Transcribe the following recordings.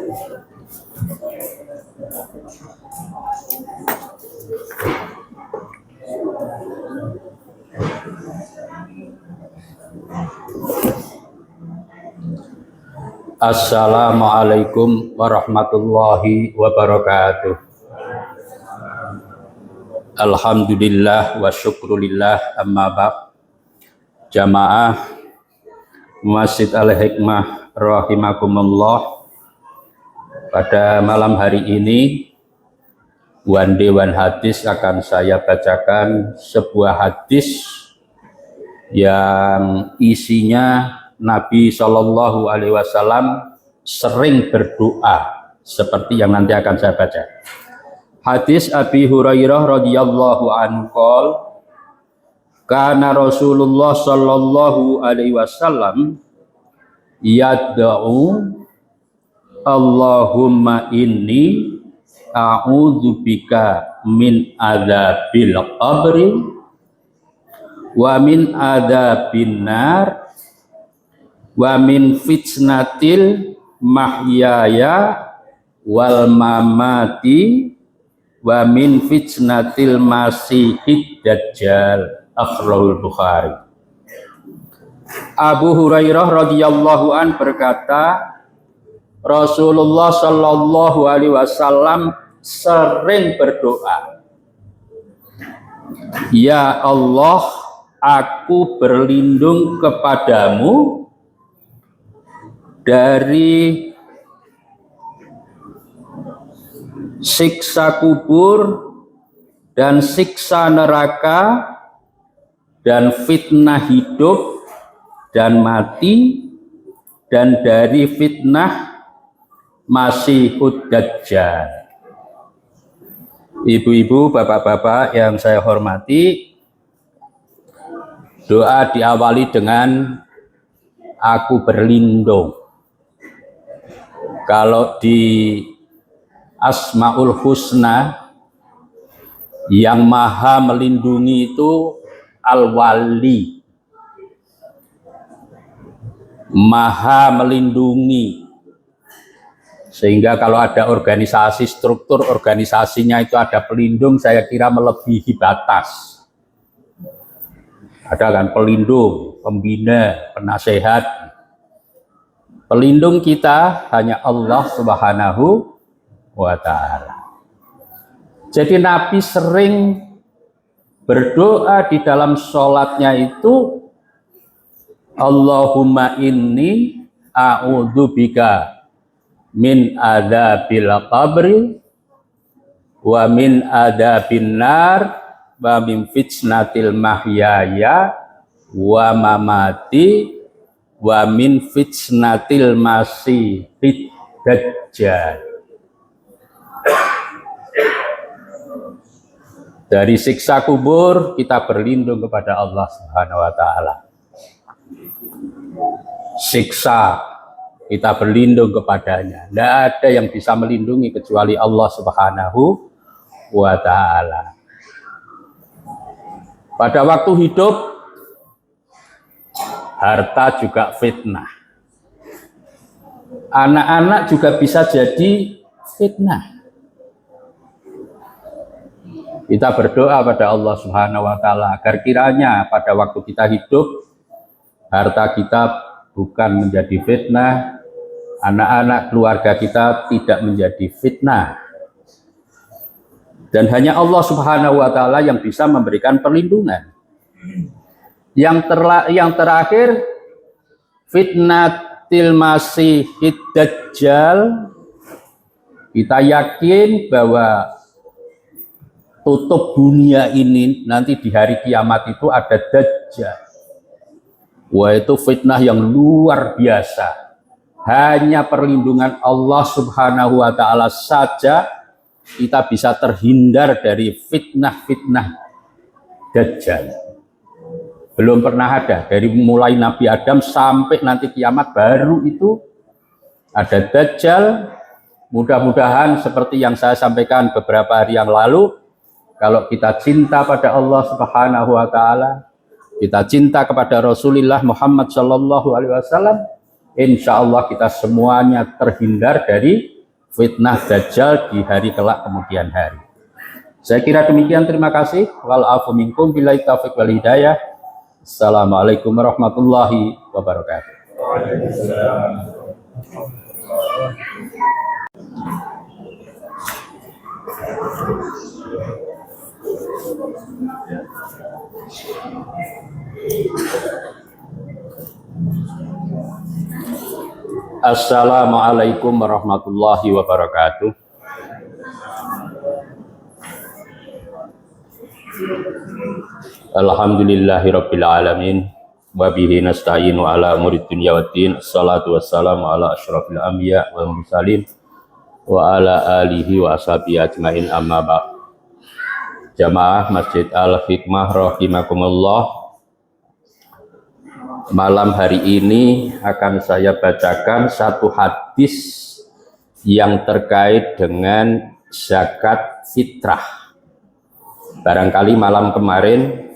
Assalamualaikum warahmatullahi wabarakatuh. Alhamdulillah wa syukrulillah, amma ba'd. Jamaah Masjid Al-Hikmah rahimakumullah, pada malam hari ini one day one hadis akan saya bacakan sebuah hadis yang isinya Nabi Shallallahu Alaihi Wasallam sering berdoa seperti yang nanti akan saya baca. Hadis Abi Hurairah radhiyallahu anhu qol, kana Rasulullah Shallallahu Alaihi Wasallam yad'u Allahumma inni a'udzubika min adzabil qabri wa min adzabin nar wa min fitnatil mahyaya wal mamati wa min fitnatil masihid dajjal. Akhrajul Bukhari. Abu Hurairah radhiyallahu an berkata, Rasulullah sallallahu alaihi wasallam sering berdoa, ya Allah, aku berlindung kepadamu dari siksa kubur dan siksa neraka dan fitnah hidup dan mati dan dari fitnah Masihud Dajjal. Ibu-ibu, bapak-bapak yang saya hormati, doa diawali dengan aku berlindung. Kalau di Asmaul Husna, yang maha melindungi itu Al-Wali, maha melindungi. Sehingga kalau ada organisasi, struktur organisasinya itu ada pelindung, saya kira melebihi batas. Ada kan pelindung, pembina, penasehat. Pelindung kita hanya Allah Subhanahu wa ta'ala. Jadi Nabi sering berdoa di dalam sholatnya itu, Allahumma inni a'udzubika min adzabil qabri wa min adzabin nar wa min fitnatil mahyaya wa mamati wa min fitnatil masihid dajjal. Dari siksa kubur kita berlindung kepada Allah Subhanahu wa ta'ala. Siksa kita berlindung kepadanya. Tidak ada yang bisa melindungi kecuali Allah Subhanahu wa ta'ala. Pada waktu hidup, harta juga fitnah. Anak-anak juga bisa jadi fitnah. Kita berdoa pada Allah Subhanahu wa ta'ala agar kiranya pada waktu kita hidup, harta kita bukan menjadi fitnah, anak-anak keluarga kita tidak menjadi fitnah. Dan hanya Allah Subhanahu wa ta'ala yang bisa memberikan perlindungan. Yang terakhir, fitnatil masihid dajjal. Kita yakin bahwa tutup dunia ini nanti di hari kiamat itu ada dajjal. Wah, itu fitnah yang luar biasa. Hanya perlindungan Allah Subhanahu wa ta'ala saja kita bisa terhindar dari fitnah-fitnah dajjal. Belum pernah ada, dari mulai Nabi Adam sampai nanti kiamat baru itu ada dajjal. Mudah-mudahan seperti yang saya sampaikan beberapa hari yang lalu, kalau kita cinta pada Allah Subhanahu wa ta'ala, kita cinta kepada Rasulullah Muhammad Sallallahu Alaihi Wasallam, insya Allah kita semuanya terhindar dari fitnah Dajjal di hari kelak kemudian hari. Saya kira demikian, terima kasih. Wal afu minkum billahi taufiq wal hidayah. Assalamualaikum warahmatullahi wabarakatuh. Assalamualaikum warahmatullahi wabarakatuh. Alhamdulillahirabbil alamin wa bihi nasta'inu ala umurid dunya waddin. Assalatu wassalamu ala asyrafil anbiya wal mursalin wa ala alihi wa ashabihi ajmain, amma ba'd. Jamaah Masjid Al-Hikmah rahimakumullah. Malam hari ini akan saya bacakan satu hadis yang terkait dengan zakat fitrah. Barangkali malam kemarin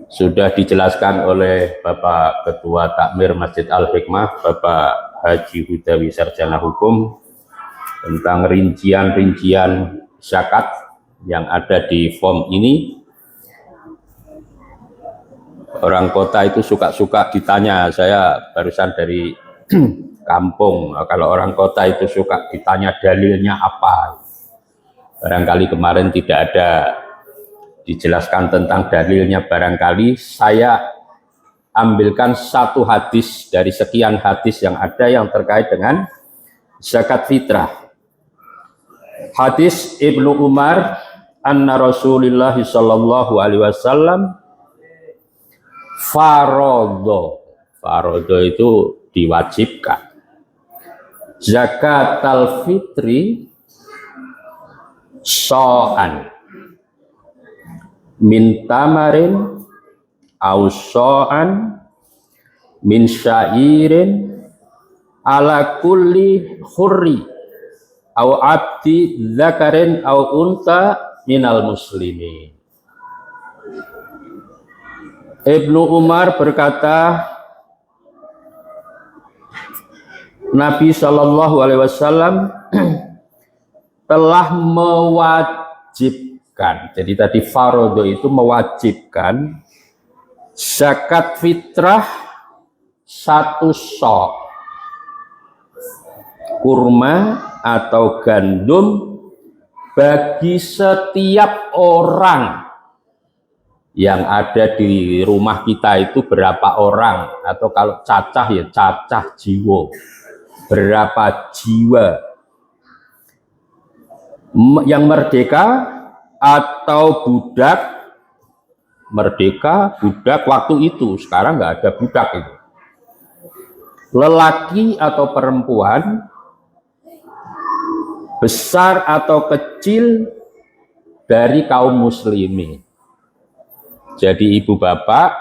sudah dijelaskan oleh Bapak Ketua Takmir Masjid Al-Hikmah, Bapak Haji Hudawi Sarjana Hukum, tentang rincian-rincian zakat yang ada di form ini. Orang kota itu suka-suka ditanya, saya barusan dari kampung, kalau orang kota itu suka ditanya dalilnya apa. Barangkali kemarin tidak ada dijelaskan tentang dalilnya, barangkali saya ambilkan satu hadis dari sekian hadis yang ada yang terkait dengan zakat fitrah. Hadis Ibnu Umar anna Rasulullah sallallahu alaihi wasallam farodo itu diwajibkan zakat al-fitri so'an min tamarin au so'an min syairin ala kulli hurri au abdi zakarin au unta minal muslimin. Ibnu Umar berkata, Nabi Shallallahu Alaihi Wasallam telah mewajibkan. Jadi tadi farodo itu mewajibkan zakat fitrah satu sok kurma atau gandum bagi setiap orang yang ada di rumah kita. Itu berapa orang, atau kalau cacah ya cacah jiwa, berapa jiwa yang merdeka atau budak. Merdeka, budak waktu itu, sekarang nggak ada budak itu. Lelaki atau perempuan, besar atau kecil dari kaum muslimin. Jadi ibu bapak,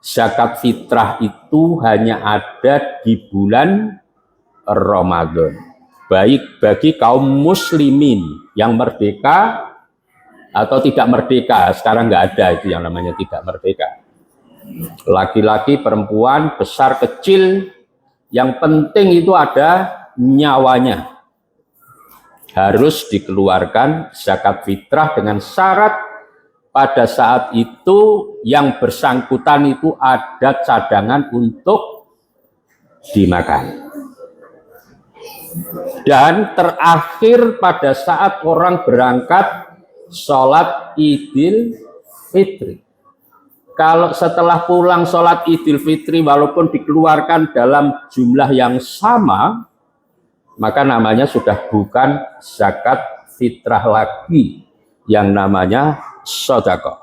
zakat fitrah itu hanya ada di bulan Ramadan, baik bagi kaum muslimin yang merdeka atau tidak merdeka. Sekarang nggak ada itu yang namanya tidak merdeka. Laki-laki, perempuan, besar, kecil, yang penting itu ada nyawanya. Harus dikeluarkan zakat fitrah dengan syarat pada saat itu yang bersangkutan itu ada cadangan untuk dimakan. Dan terakhir pada saat orang berangkat sholat Idul Fitri. Kalau setelah pulang sholat Idul Fitri walaupun dikeluarkan dalam jumlah yang sama, maka namanya sudah bukan zakat fitrah lagi, yang namanya sedekah.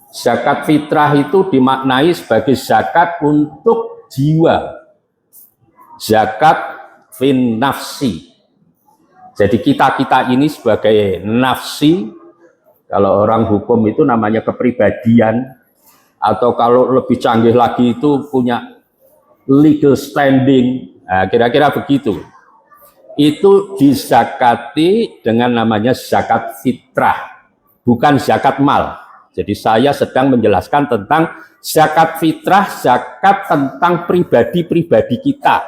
Zakat fitrah itu dimaknai sebagai zakat untuk jiwa, zakat fin nafsi. Jadi kita ini sebagai nafsi, kalau orang hukum itu namanya kepribadian, atau kalau lebih canggih lagi itu punya legal standing, nah, kira-kira begitu. Itu dizakati dengan namanya zakat fitrah, bukan zakat mal. Jadi saya sedang menjelaskan tentang zakat fitrah, zakat tentang pribadi-pribadi kita.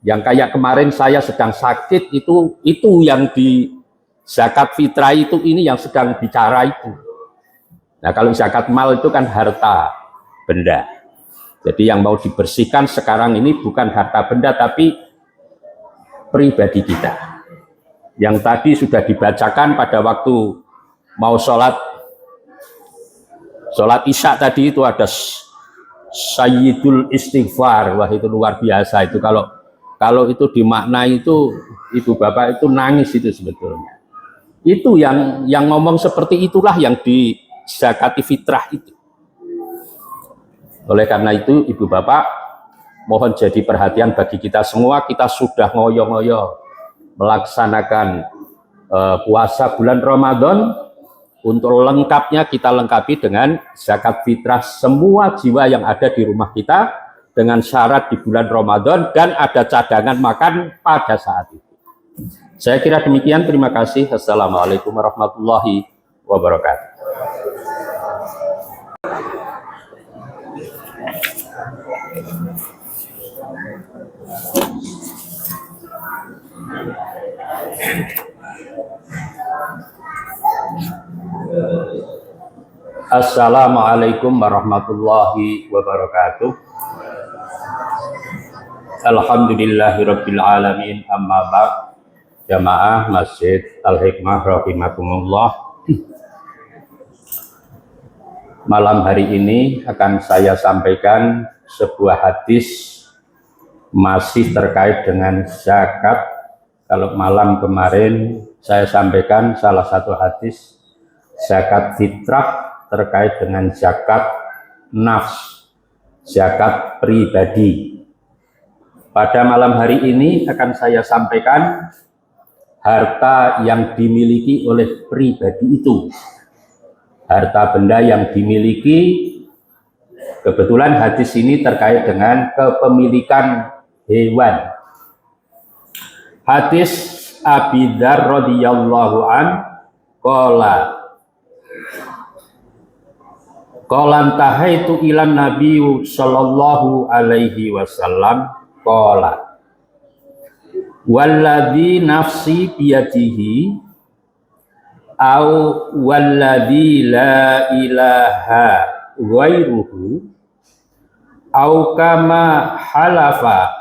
Yang kayak kemarin saya sedang sakit itu yang di zakat fitrah itu ini yang sedang bicara itu. Nah, kalau zakat mal itu kan harta benda. Jadi yang mau dibersihkan sekarang ini bukan harta benda tapi pribadi kita. Yang tadi sudah dibacakan pada waktu mau sholat isya tadi itu ada Sayyidul Istighfar. Wah, itu luar biasa itu. Kalau itu dimaknai itu ibu bapak itu nangis itu sebetulnya. Itu yang ngomong seperti itulah yang di zakati fitrah itu. Oleh karena itu ibu bapak mohon jadi perhatian bagi kita semua. Kita sudah ngoyo-ngoyo melaksanakan puasa bulan Ramadan. Untuk lengkapnya kita lengkapi dengan zakat fitrah semua jiwa yang ada di rumah kita dengan syarat di bulan Ramadan dan ada cadangan makan pada saat itu. Saya kira demikian. Terima kasih. Assalamualaikum warahmatullahi wabarakatuh. Assalamualaikum warahmatullahi wabarakatuh. Alhamdulillahirabbil alamin. Amma ba'd. Jamaah Masjid Al-Hikmah rahimakumullah. Malam hari ini akan saya sampaikan sebuah hadis masih terkait dengan zakat. Kalau malam kemarin saya sampaikan salah satu hadis zakat fitrah terkait dengan zakat nafs, zakat pribadi. Pada malam hari ini akan saya sampaikan harta yang dimiliki oleh pribadi itu. Harta benda yang dimiliki, kebetulan hadis ini terkait dengan kepemilikan hewan. Hadis Abi Dzar radhiyallahu an qala tahaitu ilan Nabi sallallahu alaihi wasallam qala walladzi nafsi biyadihi au walladzi la ilaha ghairuhu au kama halafa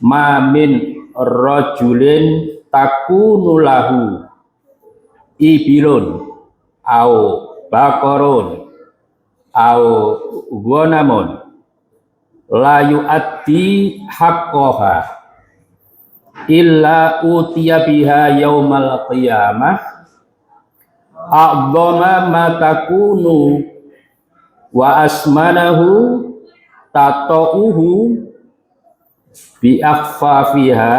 ma min rajulin takunu lahu ibilun au bakorun au ghanamun la yu'addi haqqaha illa utiya biha yaumal qiyamah a'dhama ma takunu wa asmanahu tata'uhu bi akhfafiha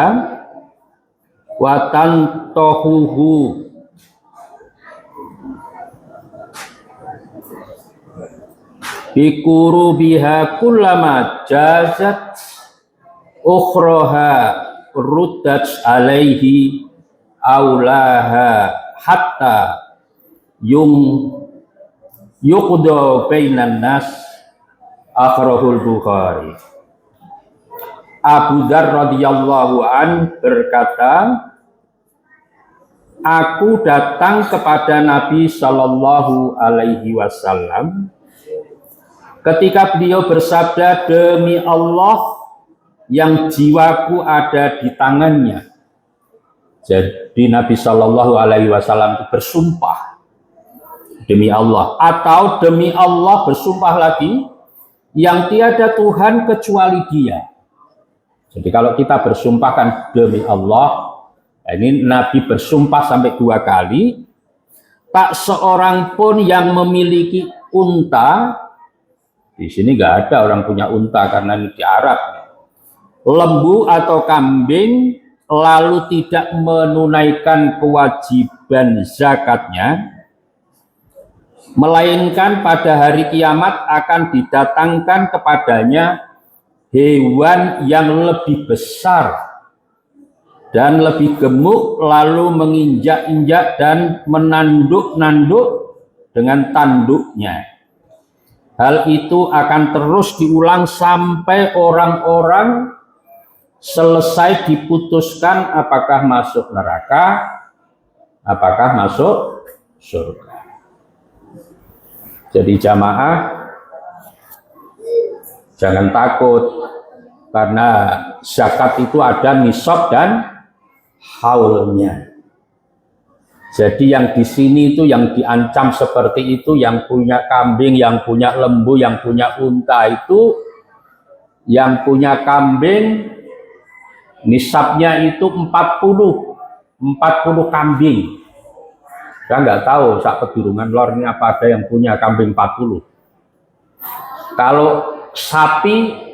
wa tantahuhu bikuru biha kullama jazat ukhraha ruddat alaihi aulaha hatta yuqda bainan nas. Akhrajul Bukhari. Abu Dzar radhiyallahu an berkata, aku datang kepada Nabi sallallahu alaihi wasallam ketika beliau bersabda, demi Allah yang jiwaku ada di tangannya. Jadi Nabi sallallahu alaihi wasallam itu bersumpah demi Allah, atau demi Allah bersumpah lagi yang tiada Tuhan kecuali Dia. Jadi kalau kita bersumpahkan demi Allah, ini Nabi bersumpah sampai 2 kali, tak seorang pun yang memiliki unta, di sini nggak ada orang punya unta karena ini di Arab, lembu atau kambing, lalu tidak menunaikan kewajiban zakatnya, melainkan pada hari kiamat akan didatangkan kepadanya hewan yang lebih besar dan lebih gemuk, lalu menginjak-injak dan menanduk-nanduk dengan tanduknya. Hal itu akan terus diulang sampai orang-orang selesai diputuskan apakah masuk neraka, apakah masuk surga. Jadi jamaah jangan takut, karena zakat itu ada nisab dan haulnya. Jadi yang di sini itu yang diancam seperti itu, yang punya kambing, yang punya lembu, yang punya unta itu, yang punya kambing nisabnya itu 40 kambing. Saya nggak tahu sak Pedurungan Lor ini apa ada yang punya kambing 40. Kalau sapi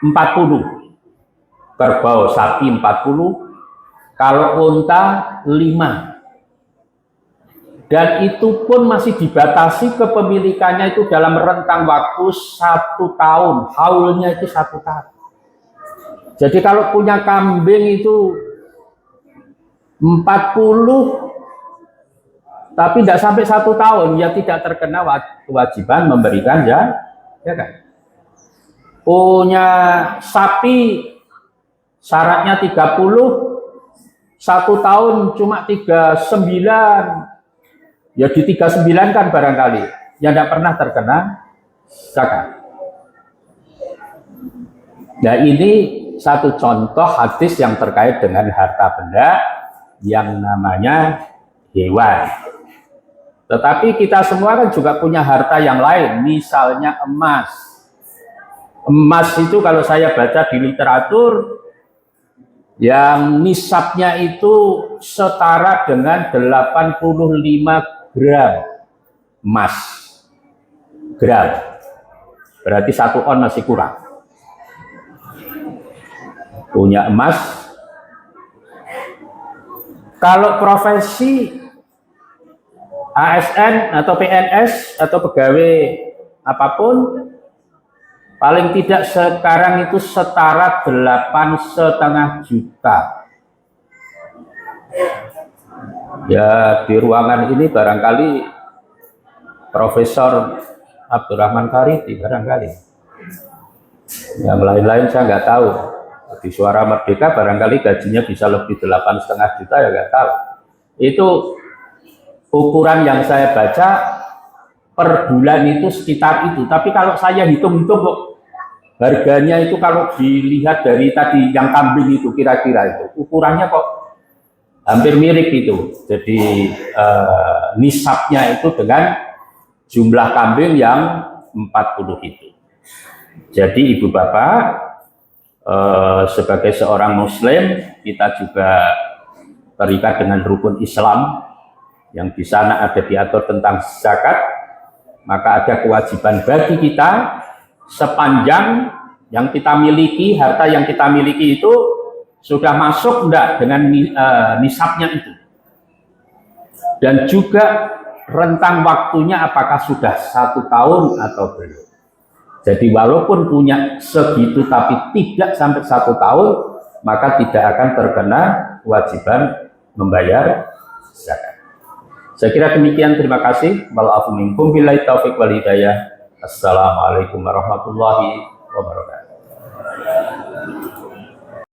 40, kerbau sapi 40, kalau unta 5. Dan itu pun masih dibatasi kepemilikannya itu dalam rentang waktu 1 tahun. Haulnya itu 1 tahun. Jadi kalau punya kambing itu 40, tapi tidak sampai 1 tahun, ya tidak terkena kewajiban memberikan ya kan. Punya sapi syaratnya 30, 1 tahun cuma 39. Ya di 39 kan barangkali yang tidak pernah terkena zakat. Nah ini satu contoh hadis yang terkait dengan harta benda yang namanya hewan. Tetapi kita semua kan juga punya harta yang lain, misalnya emas. Emas itu kalau saya baca di literatur, yang nisabnya itu setara dengan 85 gram emas. Gram. Berarti 1 on masih kurang. Punya emas. Kalau profesi ASN atau PNS atau pegawai apapun, paling tidak sekarang itu setara 8,5 juta. Ya di ruangan ini barangkali Profesor Abdurrahman Kariti barangkali. Yang lain-lain saya nggak tahu. Di Suara Merdeka barangkali gajinya bisa lebih 8,5 juta, ya nggak tahu. Itu ukuran yang saya baca per bulan itu sekitar itu. Tapi kalau saya hitung-hitung kok harganya itu kalau dilihat dari tadi yang kambing itu kira-kira itu ukurannya kok hampir mirip itu. Jadi nisabnya itu dengan jumlah kambing yang 40 itu. Jadi ibu bapak, sebagai seorang muslim kita juga terikat dengan rukun Islam yang di sana ada diatur tentang zakat. Maka ada kewajiban bagi kita sepanjang yang kita miliki, harta yang kita miliki itu sudah masuk enggak dengan nisabnya itu, dan juga rentang waktunya apakah sudah 1 tahun atau belum. Jadi walaupun punya segitu tapi tidak sampai 1 tahun, maka tidak akan terkena kewajiban membayar zakat. Saya kira demikian, terima kasih. Wal afu minkum billahi taufiq wal hidayah. Assalamualaikum warahmatullahi wabarakatuh.